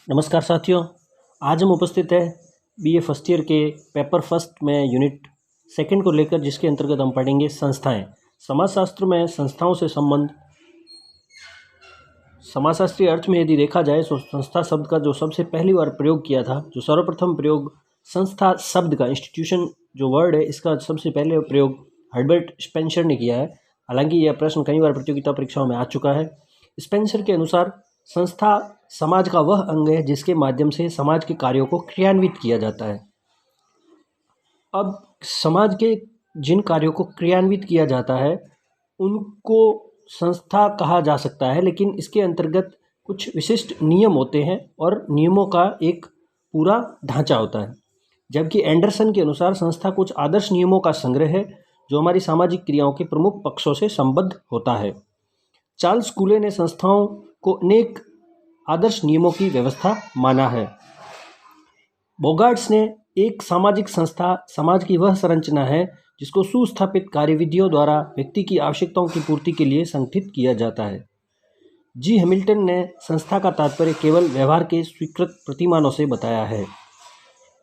नमस्कार साथियों, आज हम उपस्थित हैं बीए फर्स्ट ईयर के पेपर फर्स्ट में यूनिट सेकंड को लेकर, जिसके अंतर्गत हम पढ़ेंगे संस्थाएं। समाजशास्त्र में संस्थाओं से संबंध। समाजशास्त्रीय अर्थ में यदि देखा जाए तो संस्था शब्द का जो सबसे पहली बार प्रयोग किया था, जो सर्वप्रथम प्रयोग संस्था शब्द का, इंस्टीट्यूशन जो वर्ड है, इसका सबसे पहले प्रयोग हर्बर्ट स्पेंसर ने किया है। हालांकि यह प्रश्न कई बार प्रतियोगिता परीक्षाओं में आ चुका है। स्पेंसर के अनुसार संस्था समाज का वह अंग है जिसके माध्यम से समाज के कार्यों को क्रियान्वित किया जाता है। अब समाज के जिन कार्यों को क्रियान्वित किया जाता है उनको संस्था कहा जा सकता है, लेकिन इसके अंतर्गत कुछ विशिष्ट नियम होते हैं और नियमों का एक पूरा ढांचा होता है। जबकि एंडरसन के अनुसार संस्था कुछ आदर्श नियमों का संग्रह है जो हमारी सामाजिक क्रियाओं के प्रमुख पक्षों से संबद्ध होता है। चार्ल्स कूले ने संस्थाओं को अनेक आदर्श नियमों की व्यवस्था माना है। बोगार्ट्स ने एक सामाजिक संस्था समाज की वह संरचना है जिसको सुस्थापित कार्यविधियों द्वारा व्यक्ति की आवश्यकताओं की पूर्ति के लिए संगठित किया जाता है। जी हैमिल्टन ने संस्था का तात्पर्य केवल व्यवहार के स्वीकृत प्रतिमानों से बताया है।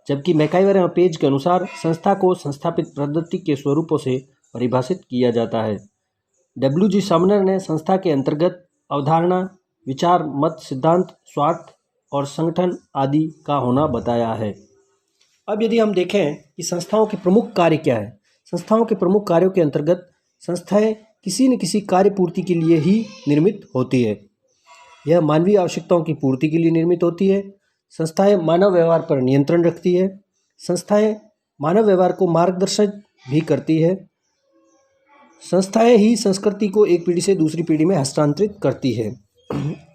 जबकि मैकाइवर एवं पेज के अनुसार संस्था को संस्थापित पद्धति के स्वरूपों से परिभाषित किया जाता है। डब्ल्यू.जी. समनर ने संस्था के अंतर्गत अवधारणा, विचार, मत, सिद्धांत, स्वार्थ और संगठन आदि का होना बताया है। अब यदि हम देखें कि संस्थाओं के प्रमुख कार्य क्या है, संस्थाओं के प्रमुख कार्यों के अंतर्गत संस्थाएं किसी न किसी कार्य पूर्ति के लिए ही निर्मित होती है। यह मानवीय आवश्यकताओं की पूर्ति के लिए निर्मित होती है। संस्थाएं मानव व्यवहार पर नियंत्रण रखती है। संस्थाएं मानव व्यवहार को मार्गदर्शित भी करती है। संस्थाएं ही संस्कृति को एक पीढ़ी से दूसरी पीढ़ी में हस्तांतरित करती है।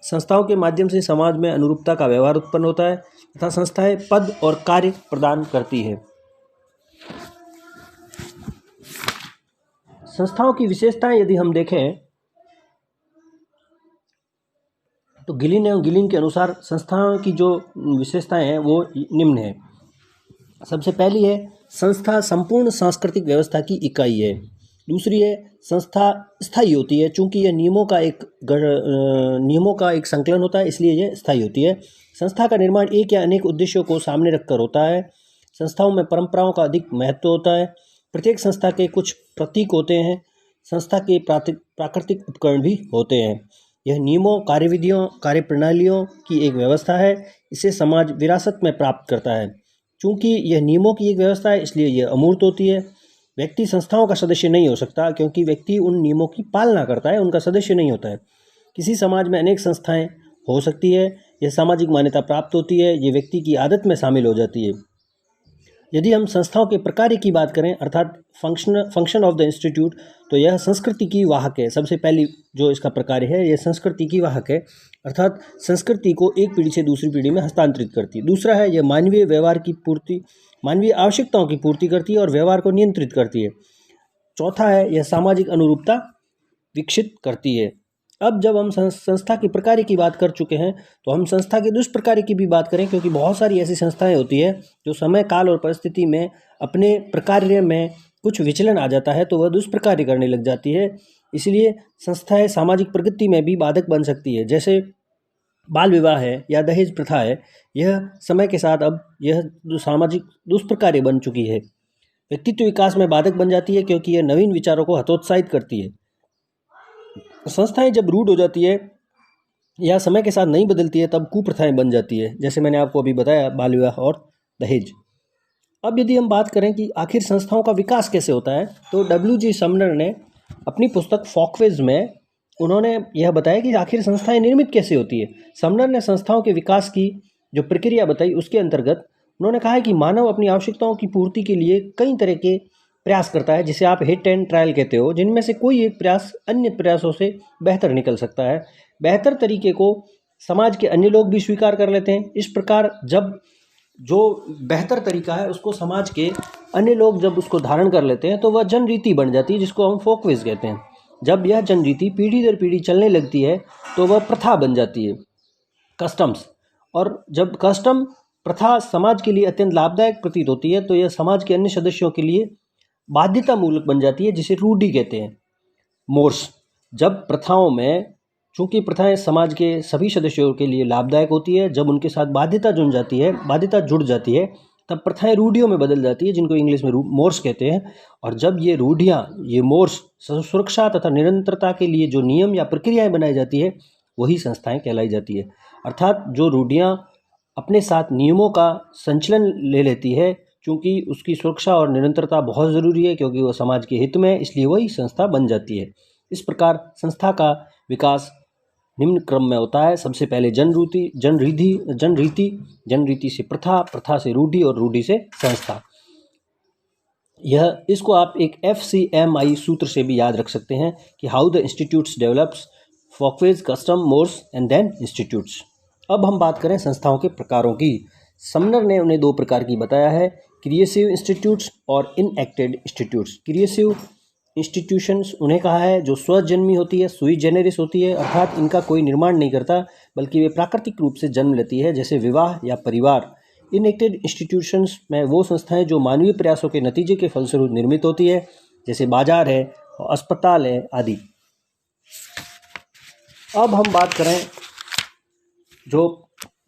संस्थाओं के माध्यम से समाज में अनुरूपता का व्यवहार उत्पन्न होता है तथा संस्थाएं पद और कार्य प्रदान करती है। संस्थाओं की विशेषताएं यदि हम देखें तो गिलिन एवं गिलिन के अनुसार संस्थाओं की जो विशेषताएं हैं वो निम्न है। सबसे पहली है, संस्था संपूर्ण सांस्कृतिक व्यवस्था की इकाई है। दूसरी है, संस्था स्थायी होती है, चूंकि यह नियमों का एक संकलन होता है, इसलिए यह स्थायी होती है। संस्था का निर्माण एक या अनेक उद्देश्यों को सामने रखकर होता है। संस्थाओं में परंपराओं का अधिक महत्व होता है। प्रत्येक संस्था के कुछ प्रतीक होते हैं। संस्था के प्राकृतिक उपकरण भी होते हैं। यह नियमों, कार्यविधियों, कार्यप्रणालियों की एक व्यवस्था है। इसे समाज विरासत में प्राप्त करता है। चूँकि यह नियमों की एक व्यवस्था है, इसलिए यह अमूर्त होती है। व्यक्ति संस्थाओं का सदस्य नहीं हो सकता, क्योंकि व्यक्ति उन नियमों की पालना करता है, उनका सदस्य नहीं होता है। किसी समाज में अनेक संस्थाएं हो सकती है। यह सामाजिक मान्यता प्राप्त होती है। ये व्यक्ति की आदत में शामिल हो जाती है। यदि हम संस्थाओं के प्रकार की बात करें, अर्थात फंक्शन ऑफ द इंस्टीट्यूट, तो यह संस्कृति की वाहक है। सबसे पहली जो इसका प्रकार है, यह संस्कृति की वाहक है, अर्थात संस्कृति को एक पीढ़ी से दूसरी पीढ़ी में हस्तांतरित करती है। दूसरा है, यह मानवीय व्यवहार की पूर्ति, मानवीय आवश्यकताओं की पूर्ति करती है और व्यवहार को नियंत्रित करती है। चौथा है, यह सामाजिक अनुरूपता विकसित करती है। अब जब हम संस्था के प्रकार की बात कर चुके हैं, तो हम संस्था के दुष्प्रकार की भी बात करें, क्योंकि बहुत सारी ऐसी संस्थाएं होती है जो समय, काल और परिस्थिति में अपने प्रकार्य में कुछ विचलन आ जाता है तो वह दुष्प्रकार्य करने लग जाती है। इसलिए संस्थाएं सामाजिक प्रगति में भी बाधक बन सकती है। जैसे बाल विवाह है या दहेज प्रथा है, यह समय के साथ अब यह सामाजिक दुष्प्रकार्य बन चुकी है। व्यक्तित्व विकास में बाधक बन जाती है, क्योंकि यह नवीन विचारों को हतोत्साहित करती है। संस्थाएं जब रूढ़ हो जाती है या समय के साथ नहीं बदलती है, तब कुप्रथाएं बन जाती है, जैसे मैंने आपको अभी बताया, बाल विवाह और दहेज। अब यदि हम बात करें कि आखिर संस्थाओं का विकास कैसे होता है, तो डब्ल्यू.जी. समनर ने अपनी पुस्तक फॉकवेज में उन्होंने यह बताया कि आखिर संस्थाएं निर्मित कैसे होती है। समनर ने संस्थाओं के विकास की जो प्रक्रिया बताई, उसके अंतर्गत उन्होंने कहा है कि मानव अपनी आवश्यकताओं की पूर्ति के लिए कई तरह के प्रयास करता है, जिसे आप हिट एंड ट्रायल कहते हो, जिनमें से कोई एक प्रयास अन्य प्रयासों से बेहतर निकल सकता है। बेहतर तरीके को समाज के अन्य लोग भी स्वीकार कर लेते हैं। इस प्रकार जब जो बेहतर तरीका है उसको समाज के अन्य लोग जब उसको धारण कर लेते हैं, तो वह जनरीति बन जाती है, जिसको हम फोकवेज कहते हैं। जब यह जनरीति पीढ़ी दर पीढ़ी चलने लगती है तो वह प्रथा बन जाती है, कस्टम्स। और जब कस्टम प्रथा समाज के लिए अत्यंत लाभदायक प्रतीत होती है, तो यह समाज के अन्य सदस्यों के लिए बाध्यता मूलक बन जाती है, जिसे रूढ़ि कहते हैं। मोर्स। जब प्रथाओं में चूँकि प्रथाएं समाज के सभी सदस्यों के लिए लाभदायक होती है, जब उनके साथ बाध्यता जुड़ जाती है तब प्रथाएं रूढ़ियों में बदल जाती है, जिनको इंग्लिश में मोर्स कहते हैं। और जब ये रूढ़ियाँ, ये मोर्स सुरक्षा तथा निरंतरता के लिए जो नियम या प्रक्रियाएं बनाई जाती है वही संस्थाएं कहलाई जाती है। अर्थात जो रूढ़ियाँ अपने साथ नियमों का संचलन ले लेती है, क्योंकि उसकी सुरक्षा और निरंतरता बहुत ज़रूरी है, क्योंकि वह समाज के हित में है, इसलिए वही संस्था बन जाती है। इस प्रकार संस्था का विकास निम्न क्रम में होता है। सबसे पहले जनरीति से प्रथा, प्रथा से रूढ़ि और रूढ़ि से संस्था। इसको आप एक FCMI सूत्र से भी याद रख सकते हैं कि how the institutes develops folkways, custom, mores and then institutes. अब हम बात करें संस्थाओं के प्रकारों की। समनर ने उन्हें 2 प्रकार की बताया है, क्रिएसिव इंस्टीट्यूट्स और इनएक्टेड इंस्टीट्यूट्स। क्रिएसिव इंस्टीट्यूशंस उन्हें कहा है जो स्वजन्मी होती है, सुई जेनेरिस होती है, अर्थात इनका कोई निर्माण नहीं करता बल्कि वे प्राकृतिक रूप से जन्म लेती है, जैसे विवाह या परिवार। इनएक्टेड इंस्टीट्यूशंस में वो संस्थाएं जो मानवीय प्रयासों के नतीजे के फलस्वरूप निर्मित होती है, जैसे बाजार है, अस्पताल है आदि। अब हम बात करें, जो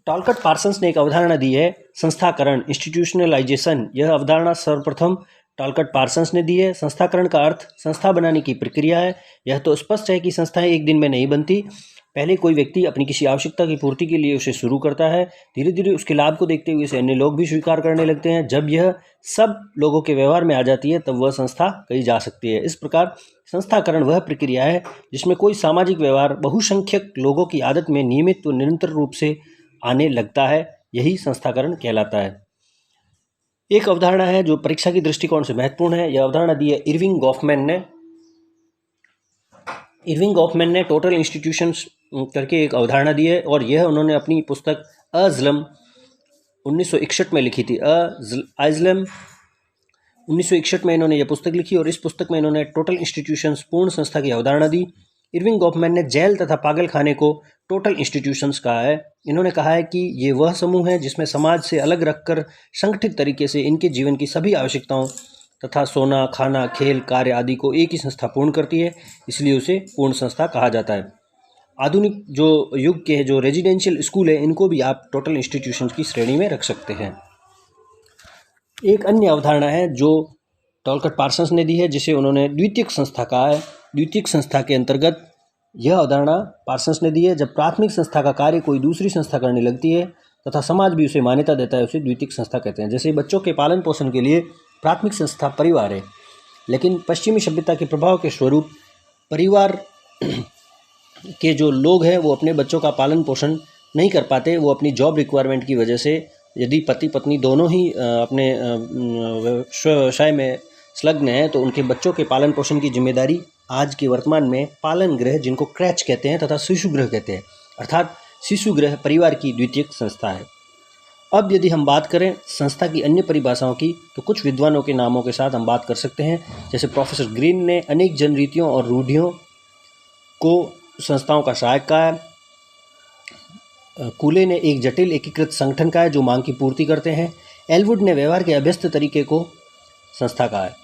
टॉलकट पार्सन्स ने एक अवधारणा दी है संस्थाकरण, इंस्टीट्यूशनलाइजेशन। यह अवधारणा सर्वप्रथम टॉलकट पार्सन्स ने दी है। संस्थाकरण का अर्थ संस्था बनाने की प्रक्रिया है। यह तो स्पष्ट है कि संस्थाएं एक दिन में नहीं बनती। पहले कोई व्यक्ति अपनी किसी आवश्यकता की पूर्ति के लिए उसे शुरू करता है, धीरे धीरे उसके लाभ को देखते हुए इसे अन्य लोग भी स्वीकार करने लगते हैं। जब यह सब लोगों के व्यवहार में आ जाती है तब वह संस्था कही जा सकती है। इस प्रकार संस्थाकरण वह प्रक्रिया है जिसमें कोई सामाजिक व्यवहार बहुसंख्यक लोगों की आदत में नियमित व निरंतर रूप से आने लगता है, यही संस्थाकरण कहलाता है। एक अवधारणा है जो परीक्षा की दृष्टिकोण से महत्वपूर्ण है। यह अवधारणा दी है इरविंग गॉफमैन ने टोटल इंस्टीट्यूशंस करके एक अवधारणा दी है, और यह उन्होंने अपनी पुस्तक अज़लम 1961 में लिखी थी। अज़लम 1961 में इन्होंने यह पुस्तक लिखी, और इस पुस्तक में इन्होंने टोटल इंस्टीट्यूशंस, पूर्ण संस्था की अवधारणा दी। इरविंग गॉफमैन ने जेल तथा पागल खाने को टोटल इंस्टीट्यूशंस कहा है। इन्होंने कहा है कि ये वह समूह है जिसमें समाज से अलग रखकर संगठित तरीके से इनके जीवन की सभी आवश्यकताओं तथा सोना, खाना, खेल, कार्य आदि को एक ही संस्था पूर्ण करती है, इसलिए उसे पूर्ण संस्था कहा जाता है। आधुनिक जो युग के जो रेजिडेंशियल स्कूल है, इनको भी आप टोटल इंस्टीट्यूशंस की श्रेणी में रख सकते हैं। एक अन्य अवधारणा है जो टॉलकट पार्सन्स ने दी है, जिसे उन्होंने द्वितीयक संस्था कहा है। द्वितीयक संस्था के अंतर्गत यह अवधारणा पार्सन्स ने दी है, जब प्राथमिक संस्था का कार्य कोई दूसरी संस्था करने लगती है तथा समाज भी उसे मान्यता देता है, उसे द्वितीयक संस्था कहते हैं। जैसे बच्चों के पालन पोषण के लिए प्राथमिक संस्था परिवार है, लेकिन पश्चिमी सभ्यता के प्रभाव के स्वरूप परिवार के जो लोग हैं वो अपने बच्चों का पालन पोषण नहीं कर पाते। वो अपनी जॉब रिक्वायरमेंट की वजह से, यदि पति पत्नी दोनों ही अपने व्यवसाय में संलग्न हैं, तो उनके बच्चों के पालन पोषण की जिम्मेदारी आज के वर्तमान में पालन गृह, जिनको क्रैच कहते हैं, तथा शिशु गृह कहते हैं, अर्थात शिशु गृह परिवार की द्वितीयक संस्था है। अब यदि हम बात करें संस्था की अन्य परिभाषाओं की, तो कुछ विद्वानों के नामों के साथ हम बात कर सकते हैं। जैसे प्रोफेसर ग्रीन ने अनेक जनरीतियों और रूढ़ियों को संस्थाओं का सहायक कहा है। कूले ने एक जटिल एकीकृत संगठन कहा है जो मांग की पूर्ति करते हैं। एलवुड ने व्यवहार के अभ्यस्त तरीके को संस्था कहा है।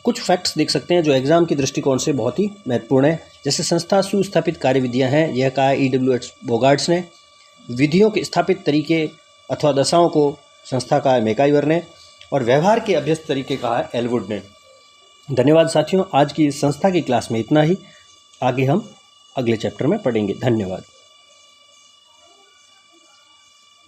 कुछ फैक्ट्स देख सकते हैं जो एग्जाम के दृष्टिकोण से बहुत ही महत्वपूर्ण है। जैसे संस्था सुस्थापित कार्यविधियां हैं, यह कहा है EWH बोगार्ड्स ने। विधियों के स्थापित तरीके अथवा दशाओं को संस्था कहा है मैकाइवर ने, और व्यवहार के अभ्यस्त तरीके कहा है एलवुड ने। धन्यवाद साथियों, आज की इस संस्था की क्लास में इतना ही। आगे हम अगले चैप्टर में पढ़ेंगे। धन्यवाद।